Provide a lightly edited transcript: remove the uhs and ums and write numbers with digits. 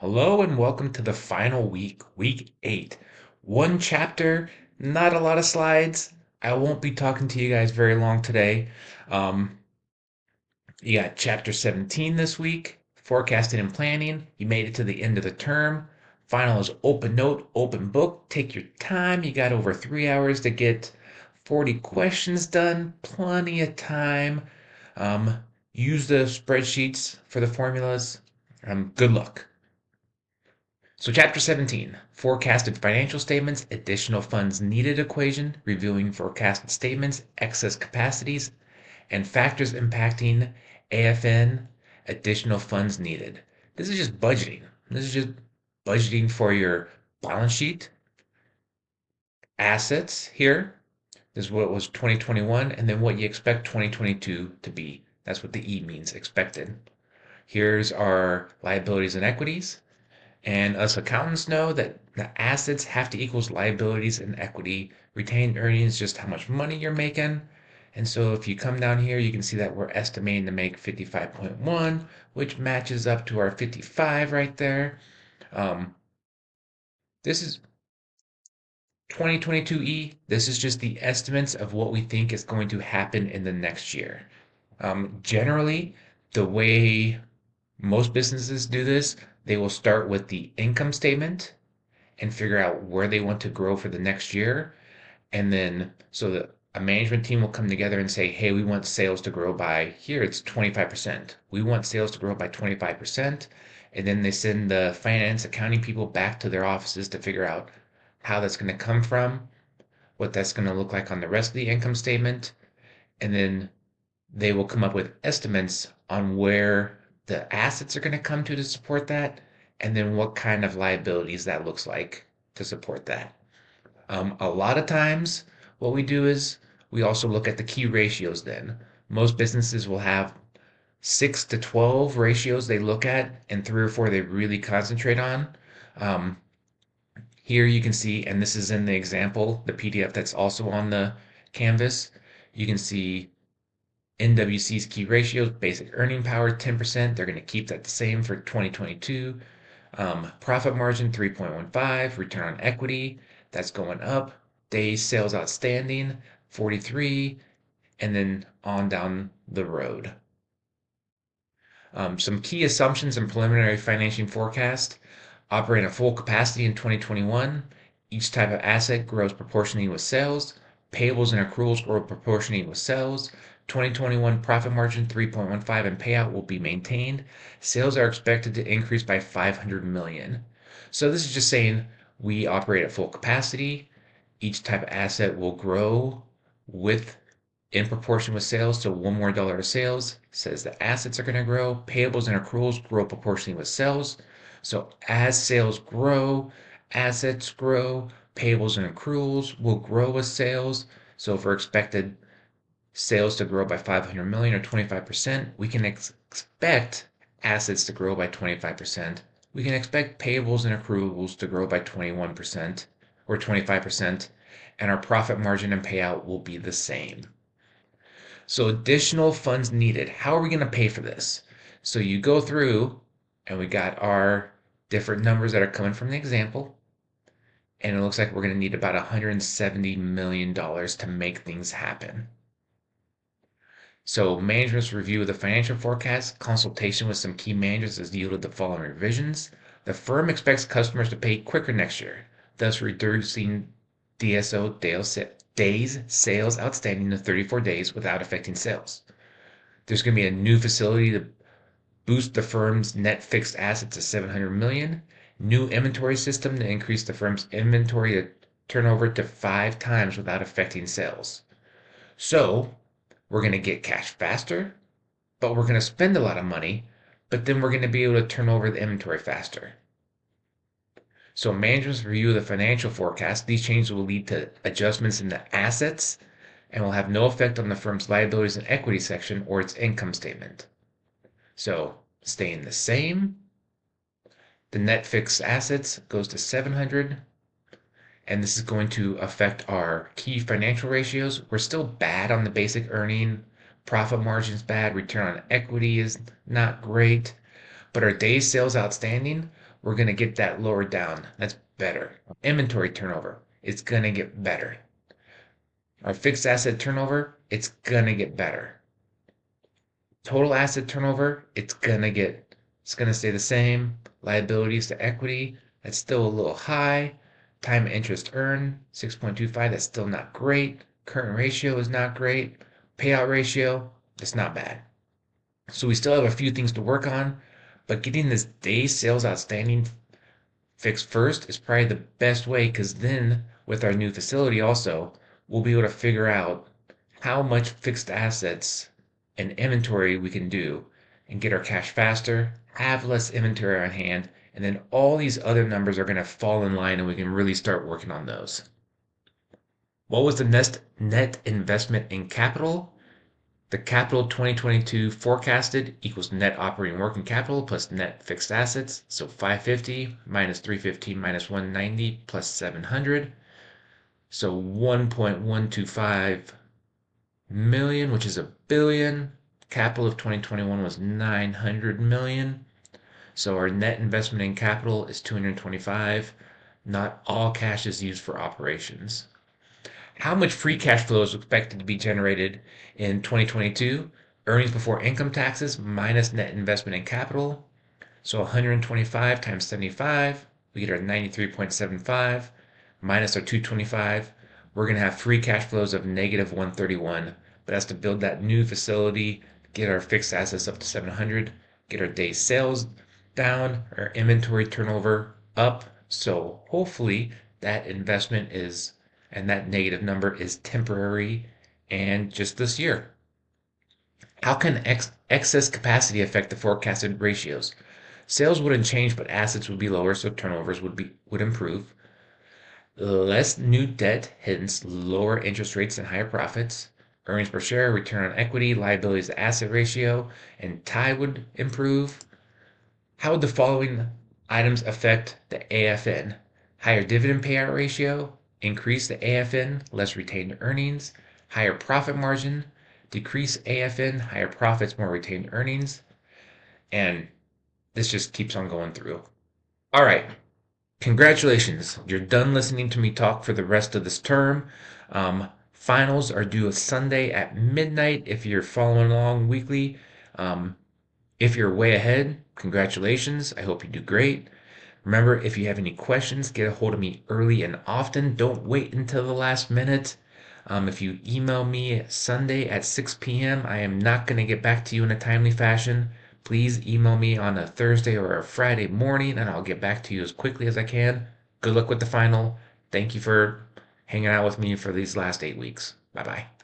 Hello and welcome to the final week, week 8. One chapter, not a lot of slides. I won't be talking to you guys very long today. Um, you got chapter 17 this week, forecasting and planning. You made it to the end of the term. Final is open note, open book. Take your time. You got over 3 hours to get 40 questions done. Plenty of time. Um, use the spreadsheets for the formulas. Good luck. So, Chapter 17, Forecasted Financial Statements, Additional Funds Needed Equation, reviewing forecasted statements, excess capacities, and factors impacting AFN, additional funds needed. This is just budgeting. This is just budgeting for your balance sheet, assets here. This is what was 2021, and then what you expect 2022 to be. That's what the E means, expected. Here's our liabilities and equities. And us accountants know that the assets have to equals liabilities and equity. Retained earnings, just how much money you're making. And so if you come down here, you can see that we're estimating to make 55.1, which matches up to our 55 right there. This is 2022E. This is just the estimates of what we think is going to happen in the next year. Generally, the way most businesses do this, they will start with the income statement and figure out where they want to grow for the next year. And then so that a management team will come together and say, hey, we want sales to grow by here, it's 25%. We want sales to grow by 25%. And then they send the finance accounting people back to their offices to figure out how that's going to come from, what that's going to look like on the rest of the income statement. And then they will come up with estimates on where the assets are going to come to support that, and then what kind of liabilities that looks like to support that. A lot of times, what we do is we also look at the key ratios then. Most businesses will have 6 to 12 ratios they look at, and 3 or 4 they really concentrate on. Um, Here you can see, and this is in the example, the PDF that's also on the Canvas, you can see NWC's key ratios, basic earning power 10%. They're going to keep that the same for 2022. Profit margin 3.15, return on equity, that's going up. Days sales outstanding 43, and then on down the road. Some key assumptions and preliminary financing forecast. Operate at full capacity in 2021. Each type of asset grows proportionally with sales. Payables and accruals grow proportionally with sales. 2021 profit margin 3.15 and payout will be maintained. Sales are expected to increase by 500 million. So this is just saying we operate at full capacity. Each type of asset will grow with in proportion with sales. So one more dollar of sales says the assets are going to grow. Payables and accruals grow proportionally with sales. So as sales grow, assets grow, payables and accruals will grow with sales. So if we're expected sales to grow by 500 million or 25%, we can expect assets to grow by 25%. We can expect payables and accruals to grow by 21% or 25%, and our profit margin and payout will be the same. So additional funds needed. How are we going to pay for this? So you go through and we got our different numbers that are coming from the example. And it looks like we're going to need about $170 million to make things happen. So management's review of the financial forecast, consultation with some key managers has yielded the following revisions. The firm expects customers to pay quicker next year, thus reducing DSO days sales outstanding to 34 days without affecting sales. There's going to be a new facility to boost the firm's net fixed assets to 700 million, new inventory system to increase the firm's inventory to turnover to 5 times without affecting sales. So we're going to get cash faster, but we're going to spend a lot of money, but then we're going to be able to turn over the inventory faster. So management's review of the financial forecast, these changes will lead to adjustments in the assets and will have no effect on the firm's liabilities and equity section or its income statement. So staying the same, the net fixed assets goes to 700, and this is going to affect our key financial ratios. We're still bad on the basic earning, profit margin's bad, return on equity is not great, but our days sales outstanding we're going to get that lower down. That's better. Inventory turnover, it's going to get better. Our fixed asset turnover, it's going to get better. Total asset turnover, it's going to stay the same. Liabilities to equity, that's still a little high. Time interest earned, 6.25, that's still not great. Current ratio is not great. Payout ratio, it's not bad. So we still have a few things to work on, but getting this day sales outstanding fixed first is probably the best way, because then with our new facility also, we'll be able to figure out how much fixed assets and inventory we can do and get our cash faster, have less inventory on hand, and then all these other numbers are going to fall in line and we can really start working on those. What was the net investment in capital? The capital 2022 forecasted equals net operating working capital plus net fixed assets. So 550 minus 315 minus 190 plus 700. So 1.125 million, which is a billion. Capital of 2021 was 900 million. So our net investment in capital is 225. Not all cash is used for operations. How much free cash flow is expected to be generated in 2022? Earnings before income taxes minus net investment in capital. So 125 times 75, we get our 93.75 minus our 225. We're going to have free cash flows of negative 131. But that's to build that new facility, get our fixed assets up to 700, get our day sales down, our inventory turnover up. So hopefully that investment is and that negative number is temporary and just this year. How can excess capacity affect the forecasted ratios? Sales wouldn't change, but assets would be lower, so turnovers would improve. Less new debt hence lower interest rates and higher profits. Earnings per share, return on equity, liabilities to asset ratio, and TIE would improve. How would the following items affect the AFN? Higher dividend payout ratio, increase the AFN, less retained earnings, higher profit margin, decrease AFN, higher profits, more retained earnings, and this just keeps on going through. All right, congratulations. You're done listening to me talk for the rest of this term. Finals are due Sunday at midnight if you're following along weekly. If you're way ahead, congratulations. I hope you do great. Remember, if you have any questions, get a hold of me early and often. Don't wait until the last minute. If you email me Sunday at 6 p.m., I am not going to get back to you in a timely fashion. Please email me on a Thursday or a Friday morning, and I'll get back to you as quickly as I can. Good luck with the final. Thank you for hanging out with me for these last 8 weeks. Bye bye.